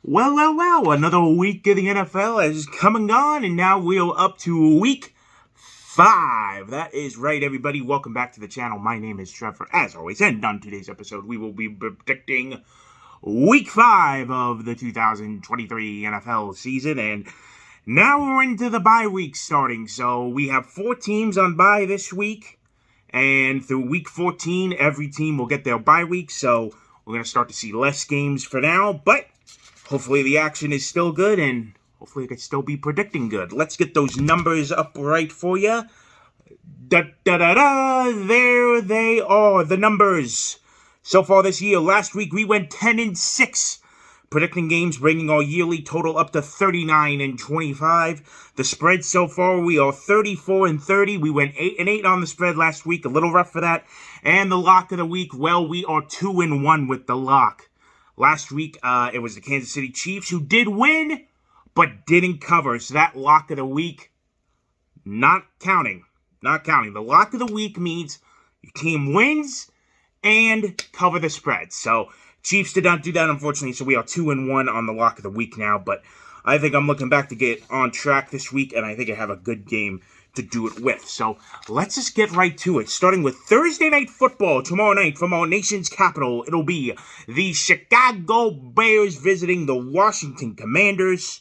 Well, another week of the NFL has come and gone, and now we're up to week 5. That is right, everybody. Welcome back to the channel. My name is Trevor, as always, and on today's episode, we will be predicting week 5 of the 2023 NFL season, and now we're into the bye week starting. So we have 4 teams on bye this week, and through week 14, every team will get their bye week, so we're going to start to see less games for now, but hopefully the action is still good, and hopefully it could still be predicting good. Let's get those numbers up right for you. There they are, the numbers. So far this year, last week we went 10-6. Predicting games, bringing our yearly total up to 39-25. The spread so far, we are 34-30. We went 8-8 on the spread last week, a little rough for that. And the lock of the week, well, we are 2-1 with the lock. Last week, it was the Kansas City Chiefs who did win, but didn't cover. So that lock of the week, not counting. Not counting. The lock of the week means your team wins and cover the spread. So Chiefs did not do that, unfortunately, so we are 2-1 on the lock of the week now. But I think I'm looking back to get on track this week, and I think I have a good game to do it with. So let's just get right to it. Starting with Thursday Night Football tomorrow night from our nation's capital. It'll be the Chicago Bears visiting the Washington Commanders.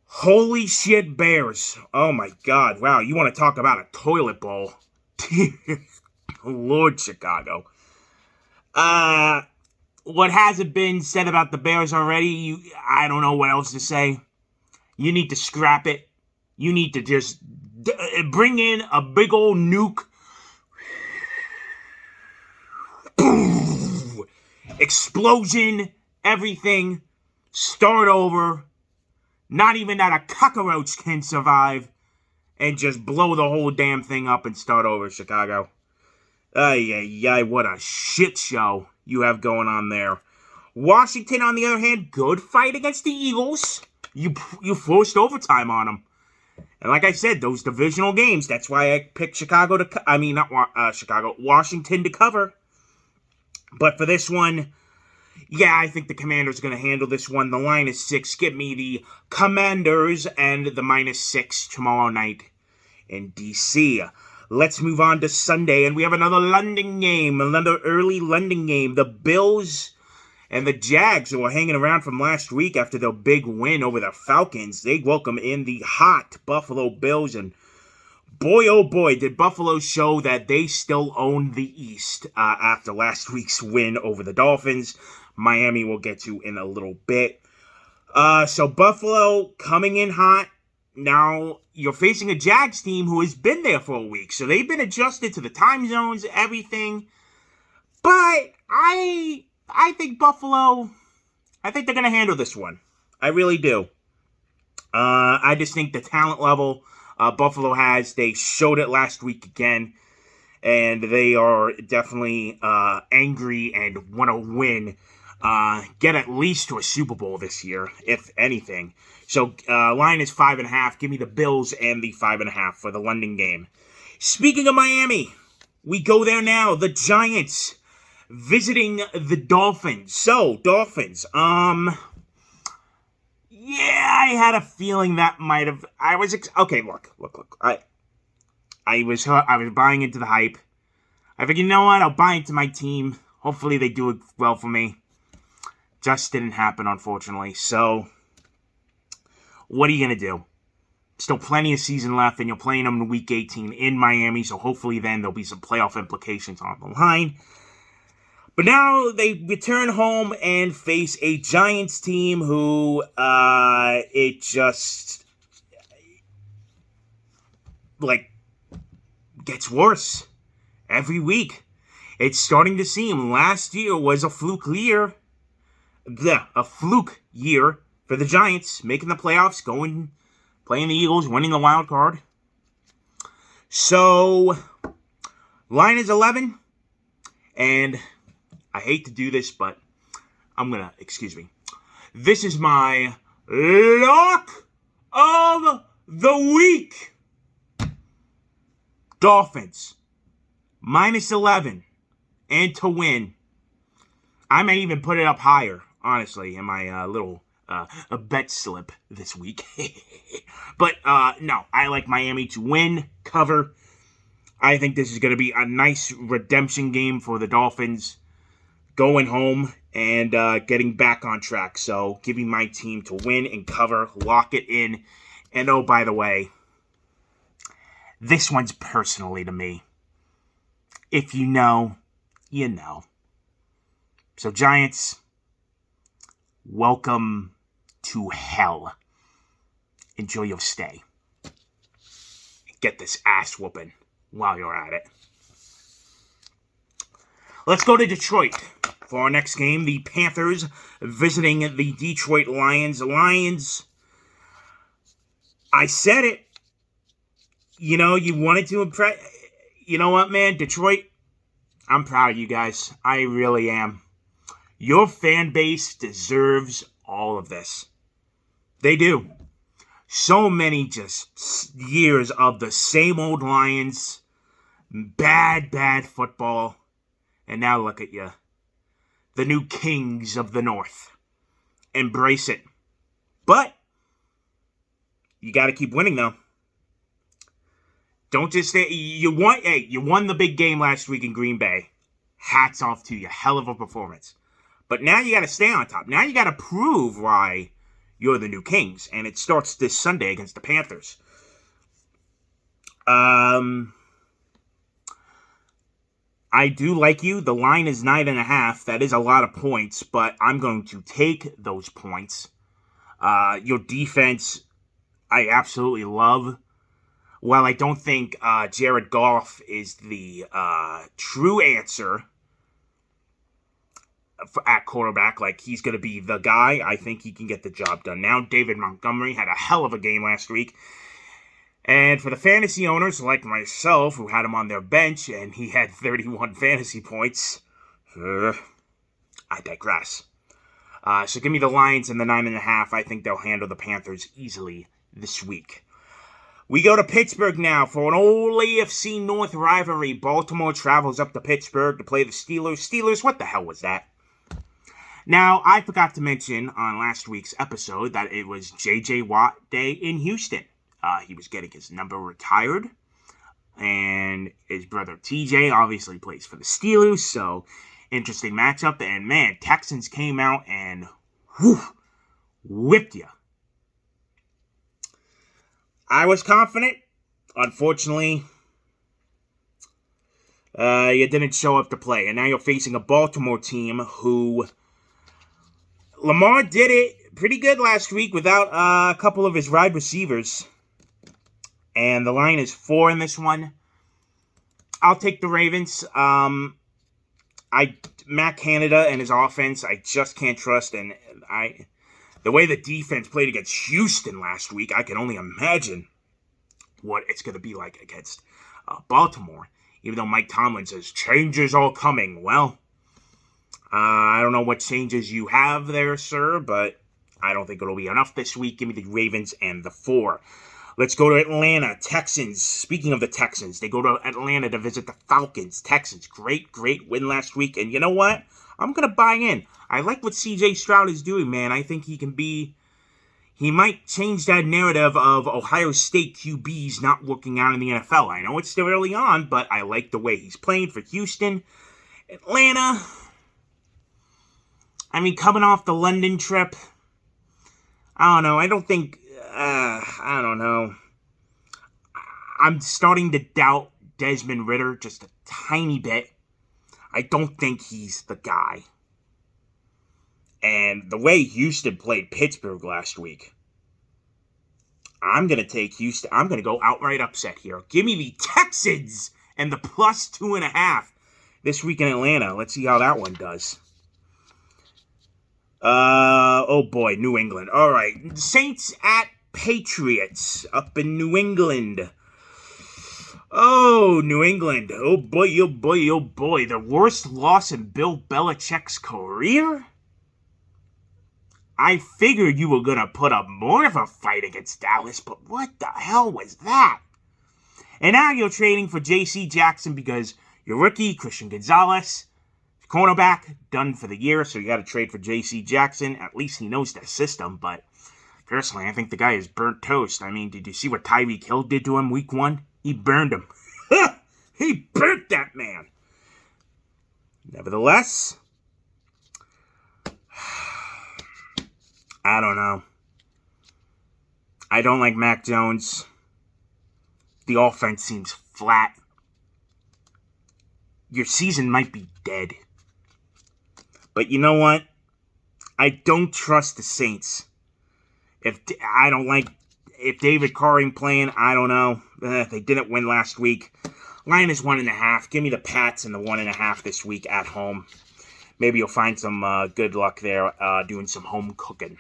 Holy shit, Bears. Oh my God. Wow, you want to talk about a toilet bowl. Lord, Chicago. What hasn't been said about the Bears already, I don't know what else to say. You need to scrap it. You need to just bring in a big old nuke. Boom! Explosion, everything. Start over. Not even that a cockroach can survive. And just blow the whole damn thing up and start over, Chicago. Ay, what a shit show you have going on there. Washington, on the other hand, good fight against the Eagles. You forced overtime on them. And like I said, those divisional games, that's why I picked Washington to cover. But for this one, yeah, I think the Commanders are going to handle this one. The line is 6. Give me the Commanders and the -6 tomorrow night in D.C. Let's move on to Sunday, and we have another London game, another early London game. The Bills and the Jags, who are hanging around from last week after their big win over the Falcons, they welcome in the hot Buffalo Bills, and boy, oh boy, did Buffalo show that they still own the East after last week's win over the Dolphins. Miami we'll get to in a little bit. So Buffalo coming in hot. Now, you're facing a Jags team who has been there for a week, so they've been adjusted to the time zones, everything. But I think Buffalo, I think they're going to handle this one. I really do. I just think the talent level Buffalo has, they showed it last week again, and they are definitely angry and want to win. Get at least to a Super Bowl this year, if anything. So, line is 5.5. Give me the Bills and the 5.5 for the London game. Speaking of Miami, we go there now. The Giants visiting the Dolphins. So, Dolphins. Yeah, I had a feeling that might have. Okay. Look. I was buying into the hype. I figured, you know what? I'll buy into my team. Hopefully, they do it well for me. Just didn't happen, unfortunately. So, what are you going to do? Still plenty of season left, and you're playing them in Week 18 in Miami, so hopefully then there'll be some playoff implications on the line. But now they return home and face a Giants team who, it just, gets worse every week. It's starting to seem last year was a fluke year. A fluke year for the Giants, making the playoffs, playing the Eagles, winning the wild card. So, line is 11, and I hate to do this, but excuse me. This is my lock of the week. Dolphins, -11, and to win. I may even put it up higher. honestly, in my little a bet slip this week. But no, I like Miami to win, cover. I think this is going to be a nice redemption game for the Dolphins, going home and getting back on track. So giving my team to win and cover, lock it in. And oh, by the way, this one's personally to me. If you know, you know. So Giants, welcome to hell. Enjoy your stay. Get this ass whooping while you're at it. Let's go to Detroit for our next game. The Panthers visiting the Detroit Lions. Lions, I said it. You know, you wanted to impress. You know what, man? Detroit, I'm proud of you guys. I really am. Your fan base deserves all of this. They do. So many just years of the same old Lions. Bad football. And now look at you. The new kings of the North. Embrace it. But you got to keep winning, though. Don't just say you won the big game last week in Green Bay. Hats off to you. Hell of a performance. But now you got to stay on top. Now you got to prove why you're the new kings. And it starts this Sunday against the Panthers. I do like you. The line is 9.5. That is a lot of points, but I'm going to take those points. Your defense, I absolutely love. While I don't think Jared Goff is the true answer at quarterback, like he's going to be the guy, I think he can get the job done. Now, David Montgomery had a hell of a game last week. And for the fantasy owners like myself, who had him on their bench, and he had 31 fantasy points, I digress. So give me the Lions and the 9.5. I think they'll handle the Panthers easily this week. We go to Pittsburgh now for an old AFC North rivalry. Baltimore travels up to Pittsburgh to play the Steelers. Steelers, what the hell was that? Now, I forgot to mention on last week's episode that it was J.J. Watt Day in Houston. He was getting his number retired, and his brother TJ obviously plays for the Steelers, so interesting matchup. And man, Texans came out and whipped you. I was confident. Unfortunately, you didn't show up to play, and now you're facing a Baltimore team who Lamar did it pretty good last week without a couple of his wide receivers. And the line is 4 in this one. I'll take the Ravens. Matt Canada and his offense, I just can't trust. And the way the defense played against Houston last week, I can only imagine what it's going to be like against Baltimore. Even though Mike Tomlin says changes are coming. Well, I don't know what changes you have there, sir, but I don't think it'll be enough this week. Give me the Ravens and the 4. Let's go to Atlanta. Texans. Speaking of the Texans, they go to Atlanta to visit the Falcons. Texans, great win last week. And you know what? I'm going to buy in. I like what C.J. Stroud is doing, man. I think he might change that narrative of Ohio State QBs not working out in the NFL. I know it's still early on, but I like the way he's playing for Houston. Atlanta, I mean, coming off the London trip, I don't know. I don't know. I'm starting to doubt Desmond Ridder just a tiny bit. I don't think he's the guy. And the way Houston played Pittsburgh last week, I'm going to take Houston. I'm going to go outright upset here. Give me the Texans and the plus 2.5 this week in Atlanta. Let's see how that one does. Oh boy, New England. All right, Saints at Patriots up in New England. Oh, New England. Oh boy, oh boy, oh boy. The worst loss in Bill Belichick's career? I figured you were going to put up more of a fight against Dallas, but what the hell was that? And now you're trading for J.C. Jackson because your rookie, Christian Gonzalez, Cornerback, done for the year, so you got to trade for J.C. Jackson. At least he knows the system, but personally, I think the guy is burnt toast. I mean, did you see what Tyreek Hill did to him week 1? He burned him. He burnt that man. Nevertheless, I don't know. I don't like Mac Jones. The offense seems flat. Your season might be dead. But you know what? I don't trust the Saints. If David Carr ain't playing, I don't know. They didn't win last week. Line is 1.5. Give me the Pats and the 1.5 this week at home. Maybe you'll find some good luck there doing some home cooking.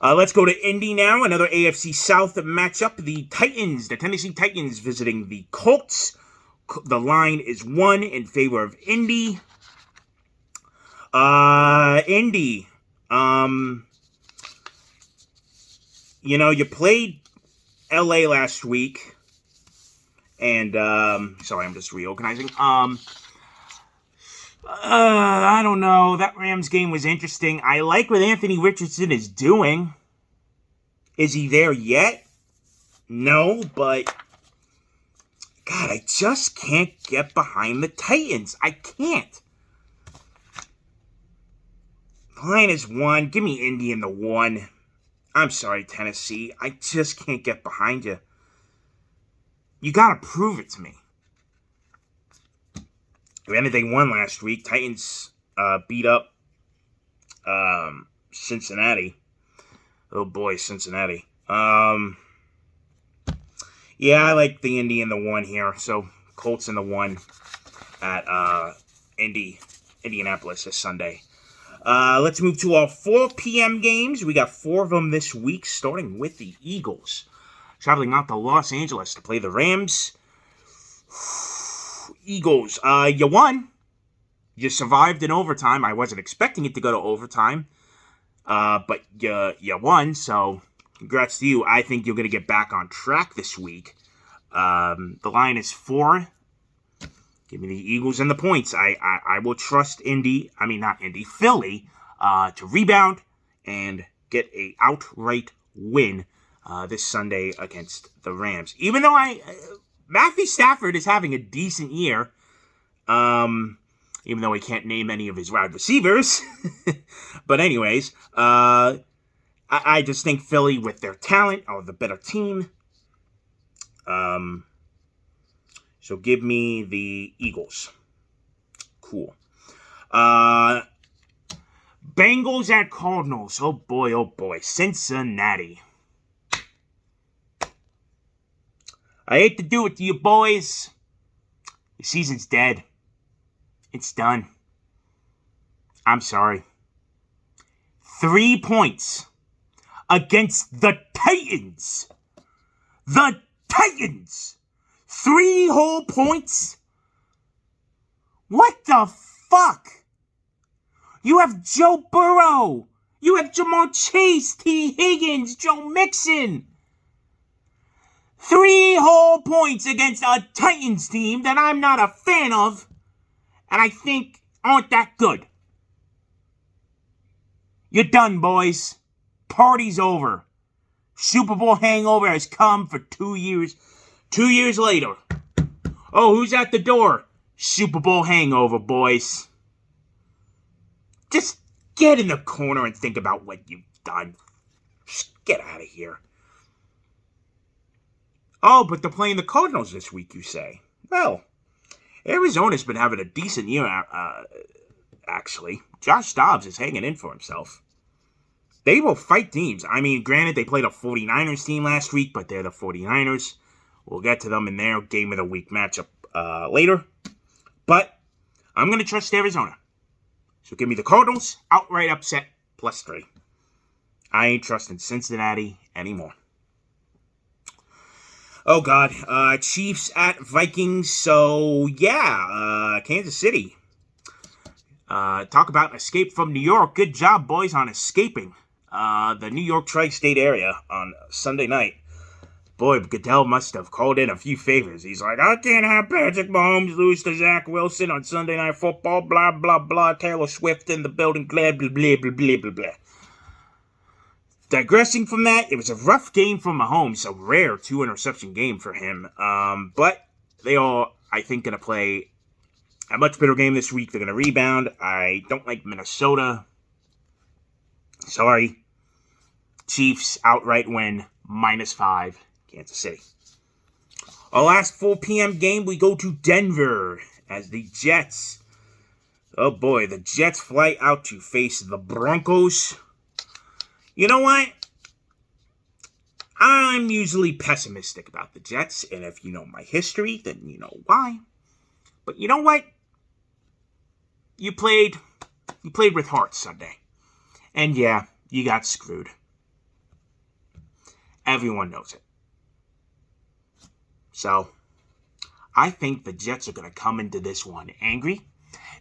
Let's go to Indy now. Another AFC South matchup. The Tennessee Titans visiting the Colts. The line is 1 in favor of Indy. Indy. You played LA last week. And, sorry, I'm just reorganizing. I don't know. That Rams game was interesting. I like what Anthony Richardson is doing. Is he there yet? No, but God, I just can't get behind the Titans. I can't. The line is 1. Give me Indy in the 1. I'm sorry, Tennessee. I just can't get behind you. You gotta prove it to me. Granted, they won last week. Titans beat up Cincinnati. Oh boy, Cincinnati. Yeah, I like the Indy in the 1 here. So Colts in the 1 at Indianapolis this Sunday. Let's move to our 4 p.m. games. We got 4 of them this week, starting with the Eagles. Traveling out to Los Angeles to play the Rams. Eagles, you won. You survived in overtime. I wasn't expecting it to go to overtime. But you won, so congrats to you. I think you're going to get back on track this week. The line is 4. Give me the Eagles and the points. I will trust Philly, to rebound and get a outright win this Sunday against the Rams. Even though Matthew Stafford is having a decent year, even though he can't name any of his wide receivers. But anyways, I just think Philly, with their talent, are the better team. So give me the Eagles. Cool. Bengals at Cardinals. Oh boy. Cincinnati. I hate to do it to you boys. The season's dead. It's done. I'm sorry. 3 points against the Titans. The Titans. 3 whole points? What the fuck? You have Joe Burrow. You have Jamar Chase, T. Higgins, Joe Mixon. 3 whole points against a Titans team that I'm not a fan of, and I think aren't that good. You're done, boys. Party's over. Super Bowl hangover has come for 2 years. 2 years later. Oh, who's at the door? Super Bowl hangover, boys. Just get in the corner and think about what you've done. Just get out of here. Oh, but they're playing the Cardinals this week, you say? Well, Arizona's been having a decent year, actually. Josh Dobbs is hanging in for himself. They will fight teams. I mean, granted, they played a 49ers team last week, but they're the 49ers. We'll get to them in their game of the week matchup later. But I'm going to trust Arizona. So give me the Cardinals, outright upset, +3. I ain't trusting Cincinnati anymore. Oh, God. Chiefs at Vikings. So, yeah, Kansas City. Talk about an escape from New York. Good job, boys, on escaping the New York tri-state area on Sunday night. Boy, Goodell must have called in a few favors. He's like, I can't have Patrick Mahomes lose to Zach Wilson on Sunday Night Football, blah, blah, blah, Taylor Swift in the building, blah, blah, blah, blah, blah, blah, blah. Digressing from that, it was a rough game for Mahomes, a rare 2-interception game for him. But they are, I think, going to play a much better game this week. They're going to rebound. I don't like Minnesota. Sorry. Chiefs outright win, -5. Kansas City. Our last 4 p.m. game, we go to Denver as the Jets. Oh boy, the Jets fly out to face the Broncos. You know what? I'm usually pessimistic about the Jets, and if you know my history, then you know why. But you know what? You played with heart Sunday. And yeah, you got screwed. Everyone knows it. So, I think the Jets are going to come into this one angry.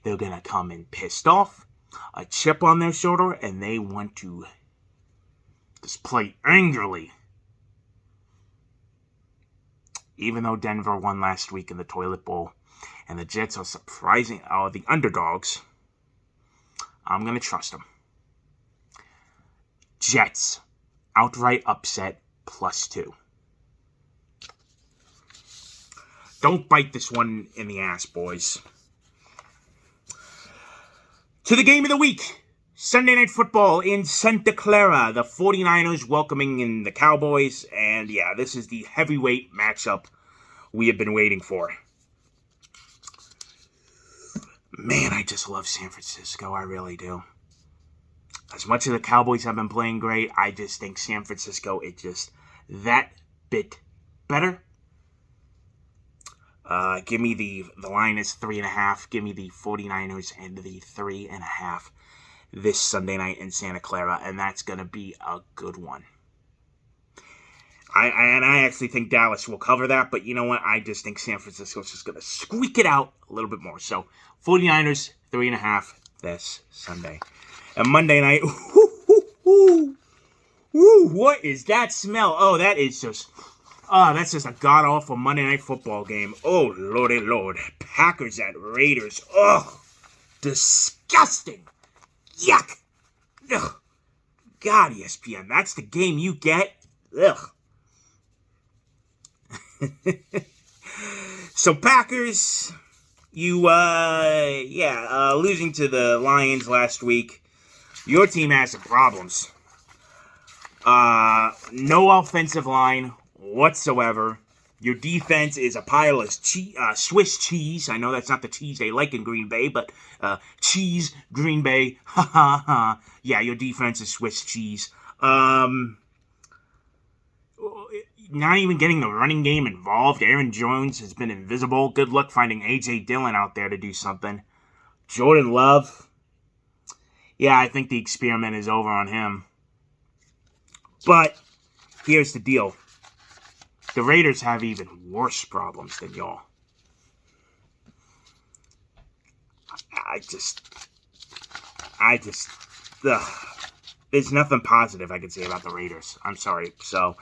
They're going to come in pissed off, a chip on their shoulder, and they want to just play angrily. Even though Denver won last week in the Toilet Bowl, and the Jets are the underdogs, I'm going to trust them. Jets, outright upset, +2. Don't bite this one in the ass, boys. To the game of the week. Sunday Night Football in Santa Clara. The 49ers welcoming in the Cowboys. And yeah, this is the heavyweight matchup we have been waiting for. Man, I just love San Francisco. I really do. As much as the Cowboys have been playing great, I just think San Francisco is just that bit better. Give me the line is 3.5. Give me the 49ers and the 3.5 this Sunday night in Santa Clara, and that's going to be a good one. I actually think Dallas will cover that, but you know what? I just think San Francisco's just going to squeak it out a little bit more. So, 49ers, 3.5 this Sunday. And Monday night, what is that smell? Oh, that's just a god-awful Monday Night Football game. Oh, lordy lord. Packers at Raiders. Oh, disgusting. Yuck. Ugh. God, ESPN, that's the game you get? Ugh. So, Packers, losing to the Lions last week. Your team has some problems. No offensive line whatsoever. Your defense is a pile of Swiss cheese. I know that's not the cheese they like in Green Bay, but cheese, Green Bay. Ha ha ha. Yeah, your defense is Swiss cheese. Not even getting the running game involved. Aaron Jones has been invisible. Good luck finding A.J. Dillon out there to do something. Jordan Love. Yeah, I think the experiment is over on him. But here's the deal. The Raiders have even worse problems than y'all. There's nothing positive I can say about the Raiders. I'm sorry. So,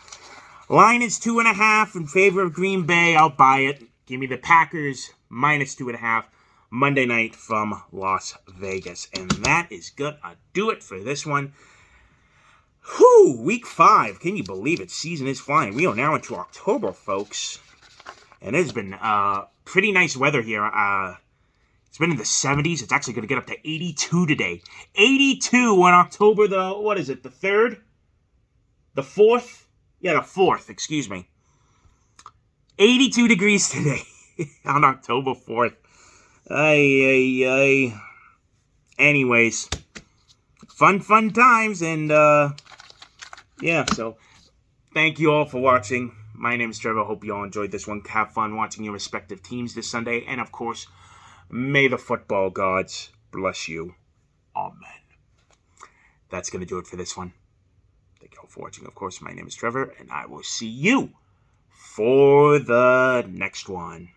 line is 2.5 in favor of Green Bay. I'll buy it. Give me the Packers -2.5 Monday night from Las Vegas. And that is going to do it for this one. Whew, week 5. Can you believe it? Season is flying. We are now into October, folks. And it has been pretty nice weather here. It's been in the 70s. It's actually going to get up to 82 today. 82 on October the 3rd? The 4th? Yeah, the 4th, excuse me. 82 degrees today on October 4th. Anyways, fun times, and so thank you all for watching. My name is Trevor. Hope you all enjoyed this one. Have fun watching your respective teams this Sunday, and of course, may the football gods bless you. Amen. That's going to do it for this one. Thank you all for watching. Of course, my name is Trevor, and I will see you for the next one.